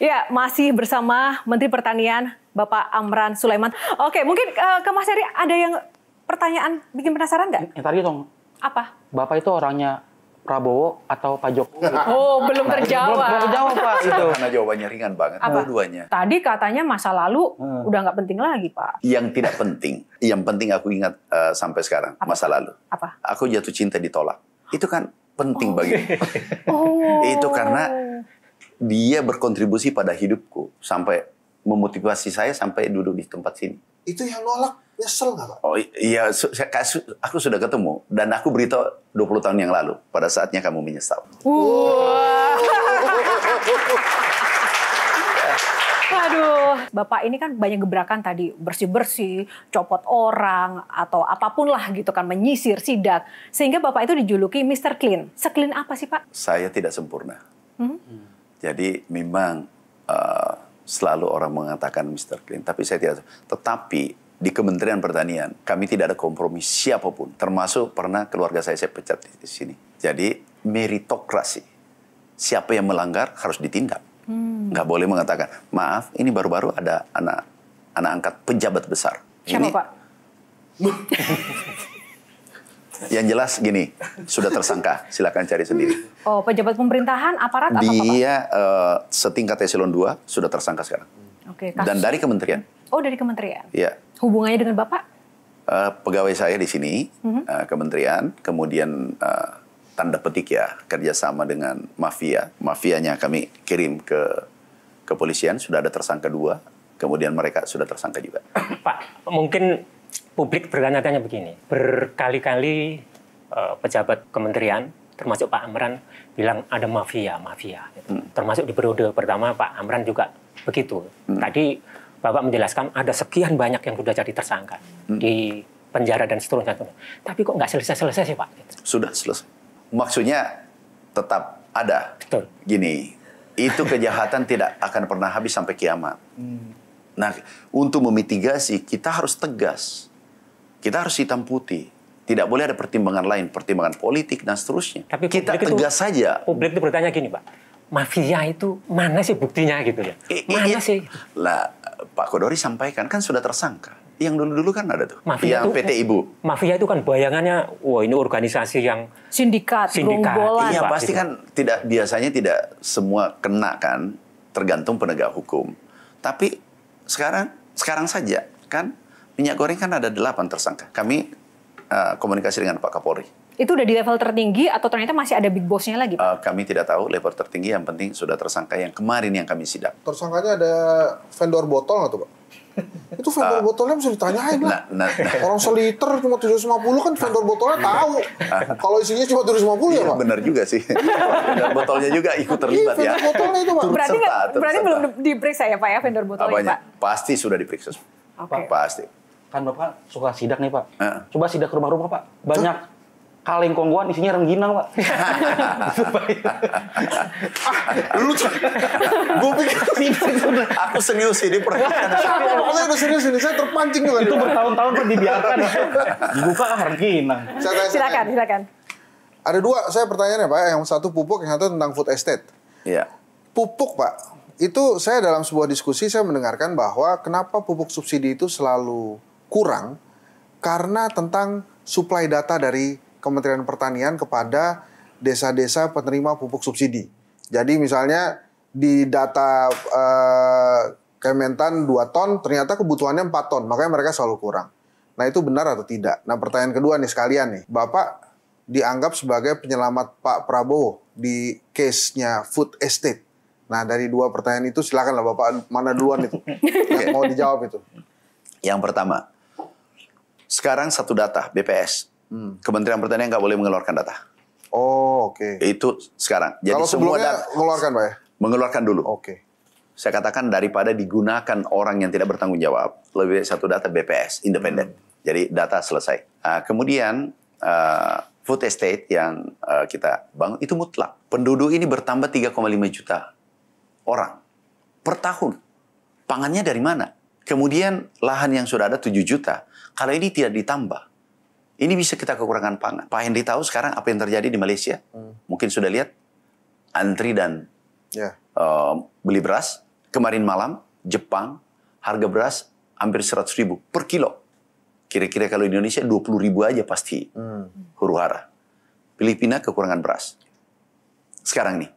Ya, masih bersama Menteri Pertanian Bapak Amran Sulaiman. Oke, mungkin ke Mas Heri ada yang pertanyaan bikin penasaran nggak? Yang tadi dong. Apa? Bapak itu orangnya Prabowo atau Pak Jokowi? Oh, belum terjawab. Belum terjawab, Pak. Itu. Karena jawabannya ringan banget, dua-duanya. Tadi katanya masa lalu udah nggak penting lagi, Pak. Yang tidak penting, yang penting aku ingat sampai sekarang, masa lalu. Apa? Aku jatuh cinta ditolak. Itu kan penting bagiku. Oh. Itu karena dia berkontribusi pada hidupku sampai memotivasi saya sampai duduk di tempat sini. Itu yang nolak nyesel nggak, Pak? Oh iya, aku sudah ketemu dan aku beritahu 20 tahun yang lalu. Pada saatnya kamu menyesal. Aduh, Bapak ini kan banyak gebrakan tadi, bersih-bersih, copot orang, atau apapun lah gitu kan, menyisir, sidak. Sehingga Bapak itu dijuluki Mr. Clean. Se-clean apa sih, Pak? Saya tidak sempurna. Jadi memang selalu orang mengatakan Mr. Clean, tapi saya tidak. Tetapi di Kementerian Pertanian kami tidak ada kompromi siapapun, termasuk pernah keluarga saya pecat di sini. Jadi meritokrasi, siapa yang melanggar harus ditindak. Nggak boleh mengatakan maaf, ini baru-baru ada anak angkat pejabat besar. Siapa, Ini, Pak? Yang jelas gini, sudah tersangka, silakan cari sendiri. Oh, pejabat pemerintahan, aparat, apa, Pak? Dia setingkat eselon 2 sudah tersangka sekarang. Oke, Dan dari kementerian. Oh, dari kementerian. Ya. Hubungannya dengan Bapak? Pegawai saya di sini, kementerian, kemudian tanda petik ya, kerjasama dengan mafia. Mafianya kami kirim ke kepolisian, sudah ada tersangka 2, kemudian mereka sudah tersangka juga. Pak, mungkin publik bertanya-tanya begini, berkali-kali pejabat kementerian, termasuk Pak Amran, bilang ada mafia. Gitu. Termasuk di periode pertama Pak Amran juga begitu. Tadi Bapak menjelaskan ada sekian banyak yang sudah jadi tersangka di penjara dan seterusnya. Tapi kok nggak selesai-selesai sih, Pak? Gitu. Sudah selesai. Maksudnya tetap ada. Betul. Gini, itu kejahatan tidak akan pernah habis sampai kiamat. Nah, untuk memitigasi kita harus tegas. Kita harus hitam putih. Tidak boleh ada pertimbangan lain, pertimbangan politik dan seterusnya. Tapi kita tegas saja. Publik itu bertanya gini, Pak. Mafia itu mana sih buktinya gitu ya? Mana sih? Lah, Pak Kodori sampaikan kan sudah tersangka. Yang dulu-dulu kan ada tuh. Mafia yang itu, PT Ibu. Mafia itu kan bayangannya, wah ini organisasi yang Sindikat. Gerombolan. Iya, Pak, pasti gitu. kan biasanya tidak semua kena kan, tergantung penegak hukum. Tapi sekarang saja kan minyak goreng kan ada 8 tersangka. Kami komunikasi dengan Pak Kapolri. Itu udah di level tertinggi atau ternyata masih ada big boss-nya lagi, Pak? Kami tidak tahu level tertinggi, yang penting sudah tersangka yang kemarin yang kami sidak. Tersangkanya ada vendor botol nggak tuh, Pak? Itu vendor botolnya bisa ditanyain lah. Orang seliter cuma 750 kan vendor botolnya tahu. Kalau isinya cuma 750 ya, Pak? Benar juga sih. Dan botolnya juga ikut terlibat ya. Vendor botolnya itu, Pak. Berarti belum diperiksa ya, Pak, ya, vendor botolnya, Apanya? Pak? Pasti sudah diperiksa. Oke. Pasti. Kan Bapak suka sidak nih, Pak. Coba sidak ke rumah-rumah, Pak. Banyak kaleng kongguan isinya rengginang, Pak. Lu gue pikir Aku serius ini pertanyaan. saya udah serius ini, saya terpancing juga. Itu bertahun-tahun dibiarkan. Dibuka rengginang. Silakan. Ada 2 saya pertanyaannya, Pak. Yang satu pupuk, yang satu tentang food estate. Iya. Pupuk, Pak. Itu saya dalam sebuah diskusi saya mendengarkan bahwa kenapa pupuk subsidi itu selalu kurang karena tentang suplai data dari Kementerian Pertanian kepada desa-desa penerima pupuk subsidi. Jadi misalnya di data Kementan 2 ton, ternyata kebutuhannya 4 ton, makanya mereka selalu kurang. Nah itu benar atau tidak? Nah pertanyaan kedua nih sekalian nih, Bapak dianggap sebagai penyelamat Pak Prabowo di case-nya food estate. Nah dari 2 pertanyaan itu silakanlah Bapak mana duluan itu yang mau dijawab itu. Yang pertama, sekarang satu data BPS. Kementerian Pertanian nggak boleh mengeluarkan data. Oh, oke. Itu sekarang. Jadi kalau semua sebelumnya mengeluarkan, Pak ya? mengeluarkan dulu. Oke. Saya katakan daripada digunakan orang yang tidak bertanggung jawab, lebih baik satu data BPS independen. Jadi data selesai. Kemudian food estate yang kita bangun itu mutlak. Penduduk ini bertambah 3,5 juta orang per tahun. Pangannya dari mana? Kemudian lahan yang sudah ada 7 juta. Kalau ini tidak ditambah, ini bisa kita kekurangan pangan. Pak Hendy tahu sekarang apa yang terjadi di Malaysia? Mungkin sudah lihat antri dan beli beras Kemarin malam, Jepang, harga beras hampir 100.000 per kilo. Kira-kira kalau di Indonesia 20.000 aja pasti huru-hara. Filipina kekurangan beras. Sekarang nih.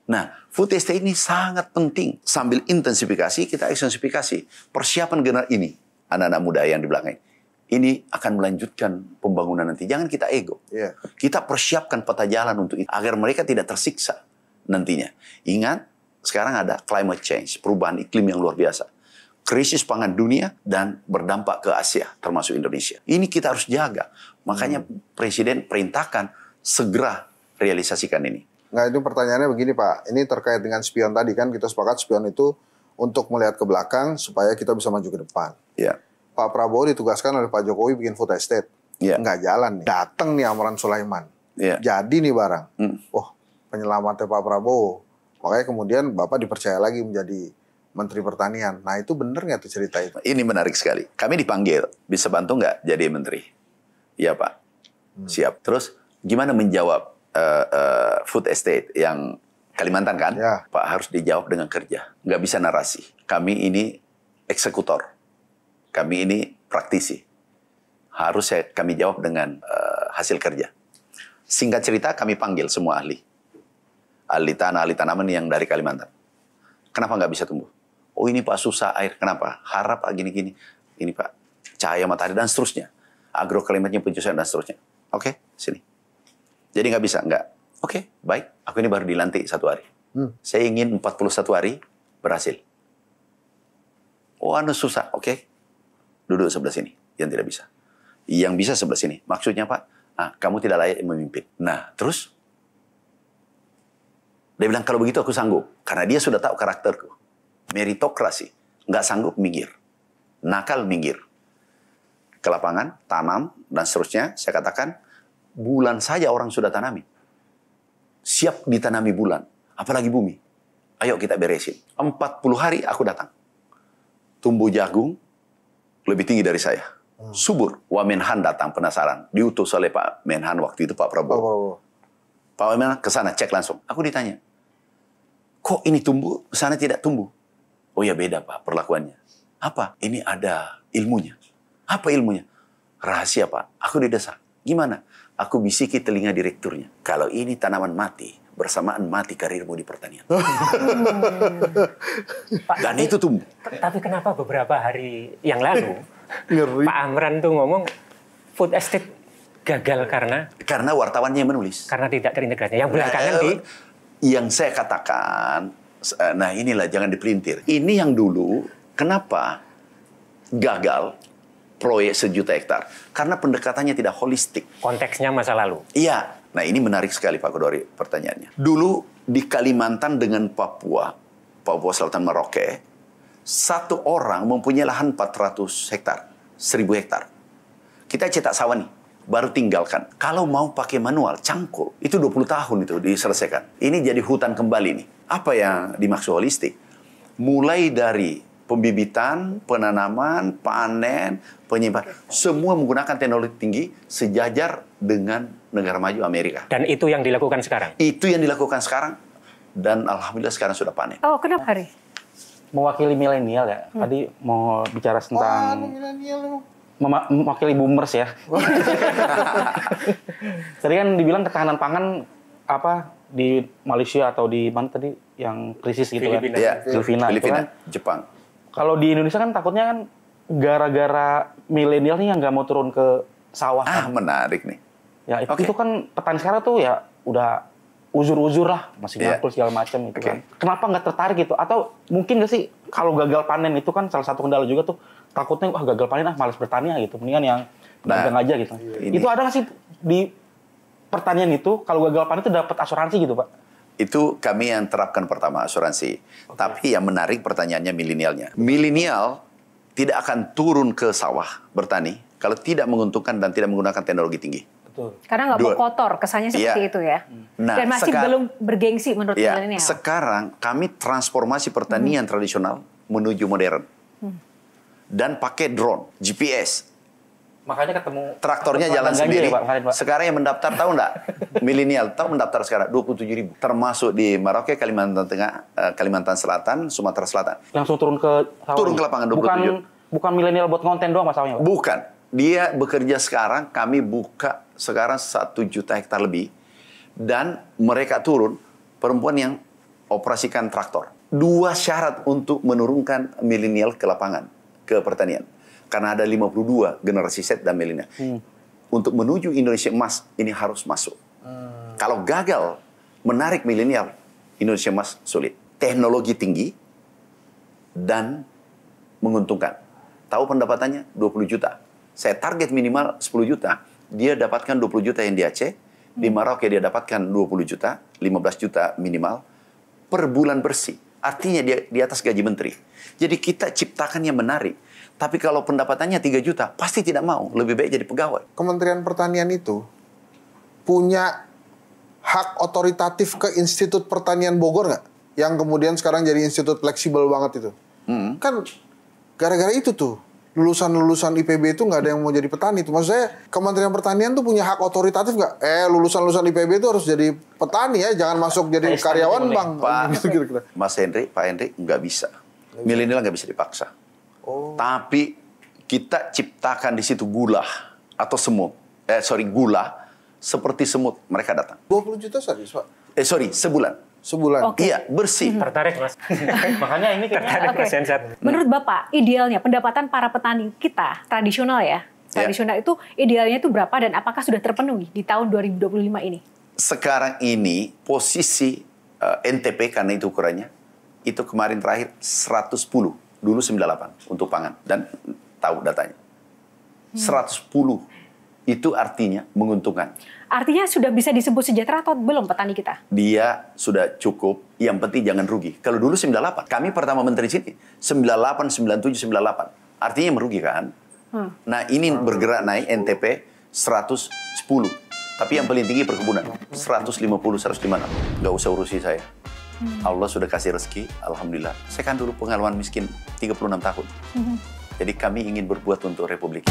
Nah, food estate ini sangat penting. Sambil intensifikasi, kita ekstensifikasi. Persiapan generasi ini, anak-anak muda yang di belakang ini akan melanjutkan pembangunan nanti. Jangan kita ego. Yeah. Kita persiapkan peta jalan untuk itu, agar mereka tidak tersiksa nantinya. Ingat, sekarang ada climate change, perubahan iklim yang luar biasa. Krisis pangan dunia dan berdampak ke Asia, termasuk Indonesia. Ini kita harus jaga. Makanya Presiden perintahkan segera realisasikan ini. Nah, itu pertanyaannya begini Pak, ini terkait dengan spion tadi kan, kita sepakat spion itu untuk melihat ke belakang supaya kita bisa maju ke depan. Ya. Pak Prabowo ditugaskan oleh Pak Jokowi bikin food estate. Ya. Nggak jalan nih. Datang nih Amran Sulaiman. Ya. Jadi nih barang. Oh, penyelamatnya Pak Prabowo. Makanya kemudian Bapak dipercaya lagi menjadi Menteri Pertanian. Nah, itu benar nggak tuh cerita itu? Ini menarik sekali. Kami dipanggil, bisa bantu nggak jadi menteri? Iya Pak, siap. Terus gimana menjawab food estate yang Kalimantan kan? Ya. Pak harus dijawab dengan kerja. Nggak bisa narasi. Kami ini eksekutor. Kami ini praktisi. Harus kami jawab dengan hasil kerja. Singkat cerita kami panggil semua ahli. Ahli tanah, ahli tanaman yang dari Kalimantan. Kenapa nggak bisa tumbuh? Oh ini Pak susah air. Kenapa? Harap gini-gini. Ini Pak cahaya matahari dan seterusnya. Agroklimatnya penyesuaian dan seterusnya. Oke, sini. Jadi nggak bisa? Nggak. Oke, baik. Aku ini baru dilantik 1 hari. Saya ingin 41 hari berhasil. Oh anu susah. Oke. Duduk sebelah sini. Yang tidak bisa. Yang bisa sebelah sini. Maksudnya Pak, kamu tidak layak memimpin. Nah, terus? Dia bilang, kalau begitu aku sanggup. Karena dia sudah tahu karakterku. Meritokrasi. Nggak sanggup, minggir. Nakal, minggir. Ke lapangan, tanam, dan seterusnya. Saya katakan, bulan saja orang sudah tanami. Siap ditanami bulan. Apalagi bumi. Ayo kita beresin. 40 hari aku datang. Tumbuh jagung, lebih tinggi dari saya. Subur. Wamenhan datang penasaran. Diutus oleh Pak Menhan waktu itu, Pak Prabowo. Pak Menhan ke sana cek langsung. Aku ditanya, kok ini tumbuh, sana tidak tumbuh? Oh ya beda Pak perlakuannya. Apa? Ini ada ilmunya. Apa ilmunya? Rahasia Pak. Aku didesak. Gimana? Aku bisiki telinga direkturnya. Kalau ini tanaman mati, bersamaan mati karirmu di pertanian. Dan itu tumbuh. Tapi kenapa beberapa hari yang lalu Pak Amran tuh ngomong food estate gagal karena wartawannya yang menulis. Karena tidak terintegrasi. Yang belakangan yang saya katakan, nah inilah jangan dipelintir. Ini yang dulu kenapa gagal proyek 1 juta hektar? Karena pendekatannya tidak holistik. Konteksnya masa lalu. Iya. Nah ini menarik sekali Pak Kodori pertanyaannya. Dulu di Kalimantan dengan Papua Selatan Merauke, 1 orang mempunyai lahan 400 hektar, 1.000 hektar. Kita cetak sawah nih, baru tinggalkan. Kalau mau pakai manual, cangkul, itu 20 tahun itu diselesaikan. Ini jadi hutan kembali nih. Apa yang dimaksud holistik? Mulai dari pembibitan, penanaman, panen, penyimpanan, semua menggunakan teknologi tinggi sejajar dengan negara maju Amerika. Dan itu yang dilakukan sekarang? Itu yang dilakukan sekarang. Dan Alhamdulillah sekarang sudah panen. Oh, kenapa Hari? Mewakili milenial ya. Tadi mau bicara tentang... mewakili boomers ya. Tadi kan dibilang ketahanan pangan di Malaysia atau di mana tadi yang krisis gitu Filipina. kan? Ya, Filipina, Filipina, kan? Jepang. Kalau di Indonesia kan takutnya kan gara-gara milenial nih yang nggak mau turun ke sawah. Menarik nih. Ya itu kan petani sekarang tuh ya udah uzur-uzur lah, masih ngakul segala macam gitu kan. Kenapa nggak tertarik gitu? Atau mungkin nggak sih kalau gagal panen itu kan salah satu kendala juga tuh, takutnya gagal panen malas bertani gitu, mendingan yang dagang aja gitu. Itu ada nggak sih di pertanian itu kalau gagal panen itu dapat asuransi gitu Pak? Itu kami yang terapkan pertama asuransi. Tapi yang menarik pertanyaannya milenialnya. Milenial tidak akan turun ke sawah bertani kalau tidak menguntungkan dan tidak menggunakan teknologi tinggi. Betul. Karena nggak mau kotor, kesannya seperti itu ya. Nah, dan masih belum bergengsi menurut milenial. Sekarang kami transformasi pertanian tradisional menuju modern. Dan pakai drone, GPS. Makanya ketemu Traktornya Pak jalan Ganjar sendiri. ya, Pak, kemarin, Pak. Sekarang yang mendaftar tahu nggak? Milenial tahu mendaftar sekarang 27.000. Termasuk di Merauke, Kalimantan Tengah, Kalimantan Selatan, Sumatera Selatan. Langsung turun ke sawah. Turun ke lapangan 27. Bukan milenial buat konten doang masalahnya, Pak. Bukan. Dia bekerja sekarang, kami buka sekarang 1 juta hektar lebih. Dan mereka turun, perempuan yang operasikan traktor. 2 syarat untuk menurunkan milenial ke lapangan, ke pertanian. Karena ada 52 generasi Z dan milenial. Untuk menuju Indonesia emas, ini harus masuk. Kalau gagal menarik milenial, Indonesia emas sulit. Teknologi tinggi dan menguntungkan. Tahu pendapatannya? 20 juta. Saya target minimal 10 juta. Dia dapatkan 20 juta yang di Aceh. Di Merauke dia dapatkan 20 juta, 15 juta minimal per bulan bersih. Artinya dia di atas gaji menteri. Jadi kita ciptakan yang menarik. Tapi kalau pendapatannya 3 juta, pasti tidak mau. Lebih baik jadi pegawai. Kementerian Pertanian itu punya hak otoritatif ke Institut Pertanian Bogor nggak? Yang kemudian sekarang jadi institut fleksibel banget itu. Kan gara-gara itu tuh. Lulusan-lulusan IPB itu nggak ada yang mau jadi petani. Itu maksud saya Kementerian Pertanian tuh punya hak otoritatif nggak? Lulusan-lulusan IPB itu harus jadi petani ya, jangan masuk jadi karyawan bang. Mas Henry, Pak Henry nggak bisa. Milenial nggak bisa dipaksa. Tapi kita ciptakan di situ gula atau semut. Gula seperti semut. Mereka datang. 20 juta saja, Pak. Sebulan. Sebulan. Oke. Iya, bersih. Tertarik, Mas. Makanya ini Tertarik, Oke. Mas Hensat. Menurut Bapak, idealnya pendapatan para petani kita tradisional ya, tradisional itu idealnya itu berapa dan apakah sudah terpenuhi di tahun 2025 ini? Sekarang ini posisi NTP karena itu ukurannya itu kemarin terakhir 110. Dulu 98 untuk pangan. Dan tahu datanya. 110 itu artinya menguntungkan. Artinya sudah bisa disebut sejahtera atau belum petani kita? Dia sudah cukup. Yang penting jangan rugi. Kalau dulu 98. Kami pertama menteri sini. 98, 97, 98. Artinya merugi kan? Nah ini bergerak naik NTP 110. Tapi yang paling tinggi perkebunan. 150, 150. Nggak usah urusi saya. Allah sudah kasih rezeki, alhamdulillah. Saya kan dulu pengalaman miskin 36 tahun. Jadi kami ingin berbuat untuk Republik.